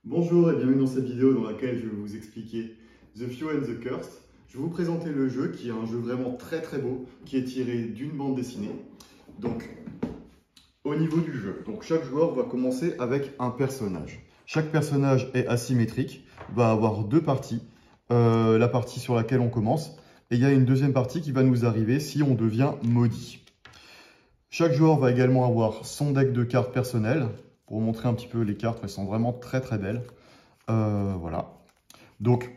Bonjour et bienvenue dans cette vidéo dans laquelle je vais vous expliquer The Few and the Cursed. Je vais vous présenter le jeu qui est un jeu vraiment très beau qui est tiré d'une bande dessinée. Donc au niveau du jeu, chaque joueur va commencer avec un personnage. Chaque personnage est asymétrique, va avoir deux parties. La partie sur laquelle on commence et il y a une deuxième partie qui va nous arriver si on devient maudit. Chaque joueur va également avoir son deck de cartes personnelles. Pour vous montrer un petit peu les cartes, elles sont vraiment très belles. Voilà. Donc,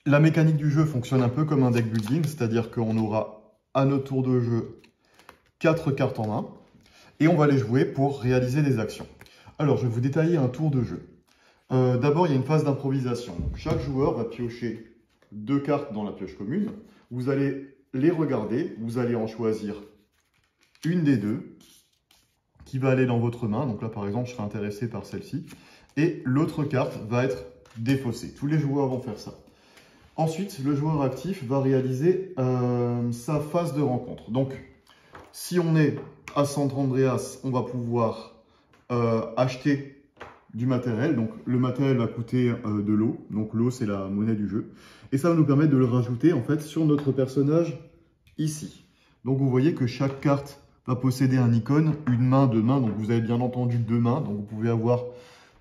la mécanique du jeu fonctionne un peu comme un deck building, c'est-à-dire qu'on aura à notre tour de jeu 4 cartes en main et on va les jouer pour réaliser des actions. Alors, je vais vous détailler un tour de jeu. D'abord, il y a une phase d'improvisation. Chaque joueur va piocher 2 cartes dans la pioche commune. Vous allez les regarder, vous allez en choisir une des deux qui va aller dans votre main. Donc là, par exemple, je serai intéressé par celle-ci. Et l'autre carte va être défaussée. Tous les joueurs vont faire ça. Ensuite, le joueur actif va réaliser sa phase de rencontre. Donc, si on est à Sant Andreas, on va pouvoir acheter du matériel. Donc, le matériel va coûter de l'eau. Donc, l'eau, c'est la monnaie du jeu. Et ça va nous permettre de le rajouter, en fait, sur notre personnage ici. Donc, vous voyez que chaque carte va posséder un icône, une main, deux mains. Donc, vous avez bien entendu deux mains. Donc, vous pouvez avoir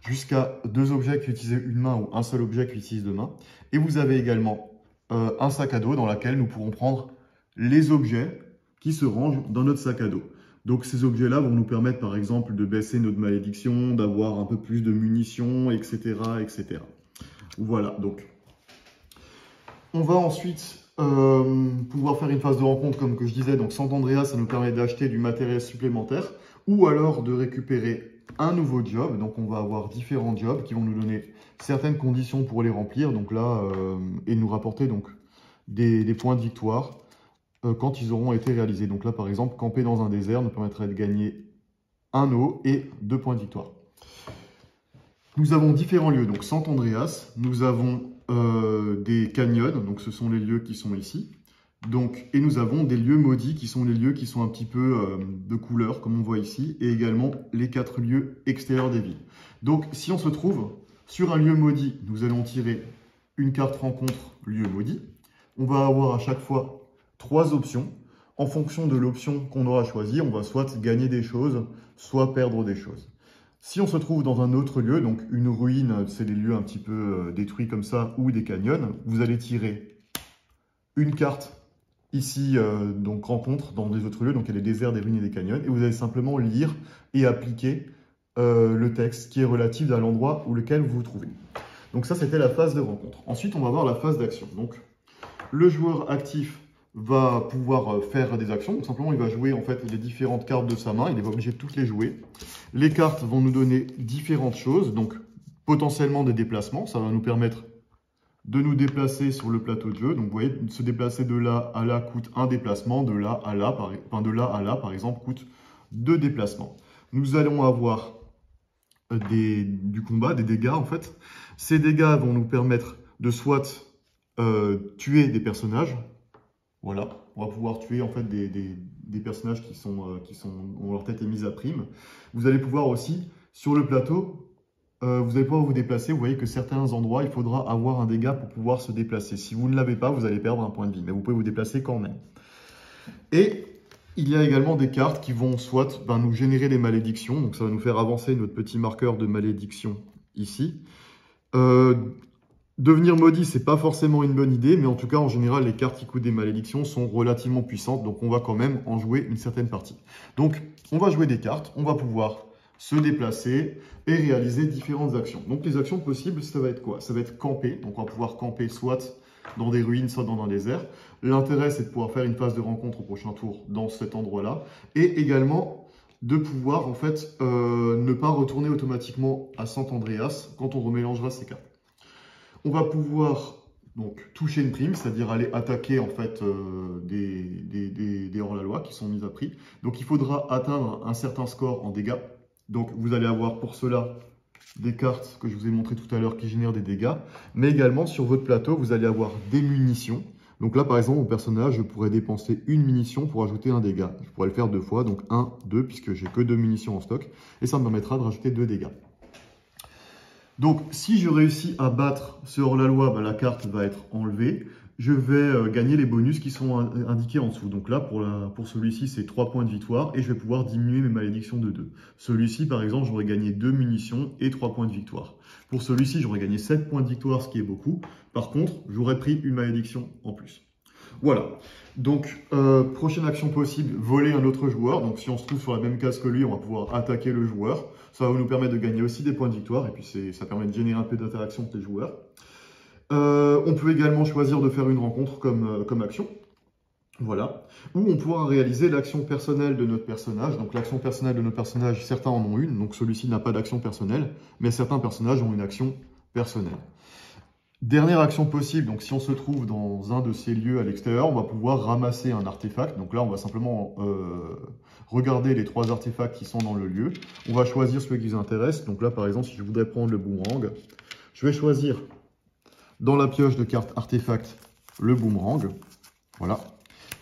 jusqu'à 2 objets qui utilisent une main ou un seul objet qui utilise 2 mains. Et vous avez également un sac à dos dans lequel nous pourrons prendre les objets qui se rangent dans notre sac à dos. Donc ces objets-là vont nous permettre par exemple de baisser notre malédiction, d'avoir un peu plus de munitions, etc. etc. Voilà, donc on va ensuite pouvoir faire une phase de rencontre comme que je disais. Donc Sant Andreas, ça nous permet d'acheter du matériel supplémentaire ou alors de récupérer un nouveau job. Donc on va avoir différents jobs qui vont nous donner certaines conditions pour les remplir. Donc là, et nous rapporter donc des points de victoire quand ils auront été réalisés. Donc là, par exemple, camper dans un désert nous permettrait de gagner 1 eau et 2 points de victoire. Nous avons différents lieux. Donc Sant Andreas, nous avons des canyons. Donc ce sont les lieux qui sont ici. Donc, et nous avons des lieux maudits qui sont les lieux qui sont un petit peu de couleur, comme on voit ici, et également les 4 lieux extérieurs des villes. Donc, si on se trouve sur un lieu maudit, nous allons tirer une carte rencontre lieu maudit. On va avoir à chaque fois 3 options. En fonction de l'option qu'on aura choisie, on va soit gagner des choses, soit perdre des choses. Si on se trouve dans un autre lieu, donc une ruine, c'est des lieux un petit peu détruits comme ça, ou des canyons, vous allez tirer une carte ici, donc rencontre dans des autres lieux, donc il y a des déserts, des ruines et des canyons, et vous allez simplement lire et appliquer le texte qui est relatif à l'endroit où lequel vous vous trouvez. Donc ça, c'était la phase de rencontre. Ensuite, on va voir la phase d'action. Donc, le joueur actif va pouvoir faire des actions. Donc, simplement, il va jouer en fait les différentes cartes de sa main. Il n'est pas obligé de toutes les jouer. Les cartes vont nous donner différentes choses. Donc, potentiellement des déplacements. Ça va nous permettre de nous déplacer sur le plateau de jeu. Donc, vous voyez, se déplacer de là à là coûte un déplacement. De là à là, par exemple, coûte 2 déplacements. Nous allons avoir du combat, des dégâts en fait. Ces dégâts vont nous permettre de soit tuer des personnages. Voilà, on va pouvoir tuer en fait des personnages qui ont leur tête est mise à prime. Vous allez pouvoir aussi, sur le plateau, vous allez pouvoir vous déplacer. Vous voyez que certains endroits, il faudra avoir un dégât pour pouvoir se déplacer. Si vous ne l'avez pas, vous allez perdre un point de vie, mais vous pouvez vous déplacer quand même. Et il y a également des cartes qui vont soit nous générer des malédictions, donc ça va nous faire avancer notre petit marqueur de malédiction ici. Devenir maudit, c'est pas forcément une bonne idée, mais en tout cas, en général, les cartes qui coûtent des malédictions sont relativement puissantes, donc on va quand même en jouer une certaine partie. Donc, on va jouer des cartes, on va pouvoir se déplacer et réaliser différentes actions. Donc, les actions possibles, ça va être quoi? Ça va être camper, donc on va pouvoir camper soit dans des ruines, soit dans un désert. L'intérêt, c'est de pouvoir faire une phase de rencontre au prochain tour dans cet endroit-là, et également de pouvoir, en fait, ne pas retourner automatiquement à Sant Andreas quand on remélangera ces cartes. On va pouvoir donc toucher une prime, c'est-à-dire aller attaquer en fait des hors-la-loi qui sont mis à prix. Donc il faudra atteindre un certain score en dégâts. Donc vous allez avoir pour cela des cartes que je vous ai montrées tout à l'heure qui génèrent des dégâts. Mais également sur votre plateau, vous allez avoir des munitions. Donc là par exemple, mon personnage, je pourrais dépenser une munition pour ajouter un dégât. Je pourrais le faire 2 fois, donc 1, 2, puisque j'ai que 2 munitions en stock. Et ça me permettra de rajouter 2 dégâts. Donc, si je réussis à battre ce hors-la-loi, ben, la carte va être enlevée. Je vais gagner les bonus qui sont indiqués en dessous. Donc là, pour celui-ci, c'est 3 points de victoire et je vais pouvoir diminuer mes malédictions de 2. Celui-ci, par exemple, j'aurais gagné 2 munitions et 3 points de victoire. Pour celui-ci, j'aurais gagné 7 points de victoire, ce qui est beaucoup. Par contre, j'aurais pris une malédiction en plus. Voilà. Donc, prochaine action possible, voler un autre joueur. Donc, si on se trouve sur la même case que lui, on va pouvoir attaquer le joueur. Ça va nous permettre de gagner aussi des points de victoire. Et puis, ça permet de générer un peu d'interaction entre les joueurs. On peut également choisir de faire une rencontre comme action. Voilà. Ou on pourra réaliser l'action personnelle de notre personnage. Donc, l'action personnelle de notre personnage, certains en ont une. Donc, celui-ci n'a pas d'action personnelle. Mais certains personnages ont une action personnelle. Dernière action possible, donc si on se trouve dans un de ces lieux à l'extérieur, on va pouvoir ramasser un artefact. Donc là, on va simplement regarder les 3 artefacts qui sont dans le lieu. On va choisir celui qui nous intéresse. Donc là, par exemple, si je voudrais prendre le boomerang, je vais choisir dans la pioche de cartes artefact le boomerang. Voilà.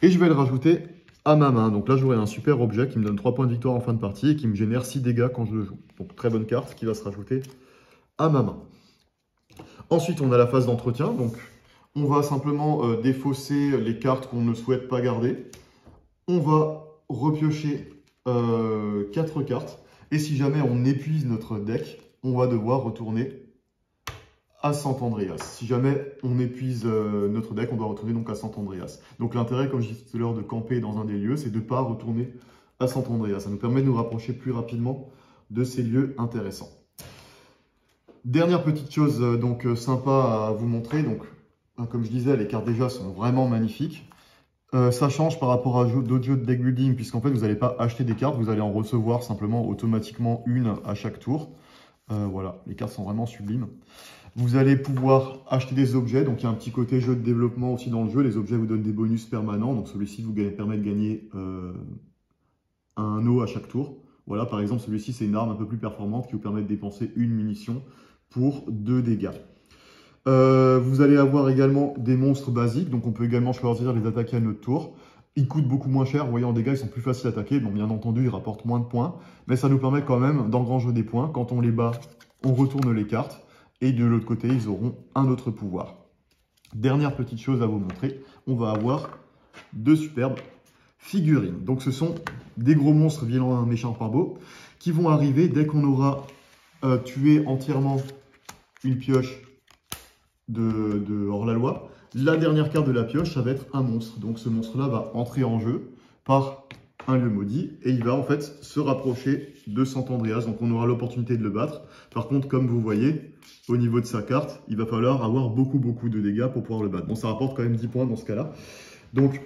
Et je vais le rajouter à ma main. Donc là, j'aurai un super objet qui me donne 3 points de victoire en fin de partie et qui me génère 6 dégâts quand je le joue. Donc très bonne carte qui va se rajouter à ma main. Ensuite, on a la phase d'entretien. Donc, on va simplement défausser les cartes qu'on ne souhaite pas garder. On va repiocher 4 cartes. Et si jamais on épuise notre deck, on va devoir retourner à Sant Andreas. Si jamais on épuise notre deck, on doit retourner donc à Sant Andreas. Donc, l'intérêt, comme je disais tout à l'heure, de camper dans un des lieux, c'est de ne pas retourner à Sant Andreas. Ça nous permet de nous rapprocher plus rapidement de ces lieux intéressants. Dernière petite chose donc sympa à vous montrer, donc comme je disais, les cartes déjà sont vraiment magnifiques. Ça change par rapport à d'autres jeux de deck building, puisqu'en fait vous n'allez pas acheter des cartes, vous allez en recevoir simplement automatiquement une à chaque tour. Voilà, les cartes sont vraiment sublimes. Vous allez pouvoir acheter des objets, donc il y a un petit côté jeu de développement aussi dans le jeu. Les objets vous donnent des bonus permanents, donc celui-ci vous permet de gagner un anneau à chaque tour. Voilà, par exemple, celui-ci, c'est une arme un peu plus performante qui vous permet de dépenser une munition pour 2 dégâts. Vous allez avoir également des monstres basiques, donc on peut également choisir de les attaquer à notre tour. Ils coûtent beaucoup moins cher, vous voyez en dégâts, ils sont plus faciles à attaquer. Bon, bien entendu, ils rapportent moins de points, mais ça nous permet quand même d'engranger des points. Quand on les bat, on retourne les cartes, et de l'autre côté, ils auront un autre pouvoir. Dernière petite chose à vous montrer, on va avoir 2 superbes figurines. Donc ce sont des gros monstres violents, méchants, pas beaux, qui vont arriver dès qu'on aura tué entièrement une pioche de hors-la-loi. La dernière carte de la pioche, ça va être un monstre. Donc ce monstre-là va entrer en jeu par un lieu maudit et il va en fait se rapprocher de Sant Andreas. Donc on aura l'opportunité de le battre. Par contre, comme vous voyez, au niveau de sa carte, il va falloir avoir beaucoup de dégâts pour pouvoir le battre. Bon, ça rapporte quand même 10 points dans ce cas-là. Donc,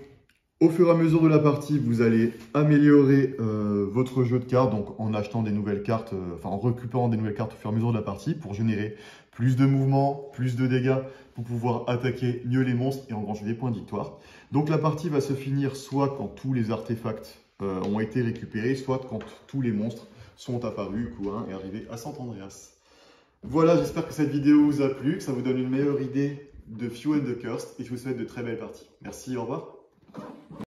au fur et à mesure de la partie, vous allez améliorer votre jeu de cartes, donc en achetant des nouvelles cartes, en récupérant des nouvelles cartes au fur et à mesure de la partie pour générer plus de mouvements, plus de dégâts, pour pouvoir attaquer mieux les monstres et engranger des points de victoire. Donc la partie va se finir soit quand tous les artefacts ont été récupérés, soit quand tous les monstres sont apparus, Q1 est arrivé à Sant Andreas. Voilà, j'espère que cette vidéo vous a plu, que ça vous donne une meilleure idée de Few and the Cursed et je vous souhaite de très belles parties. Merci, au revoir.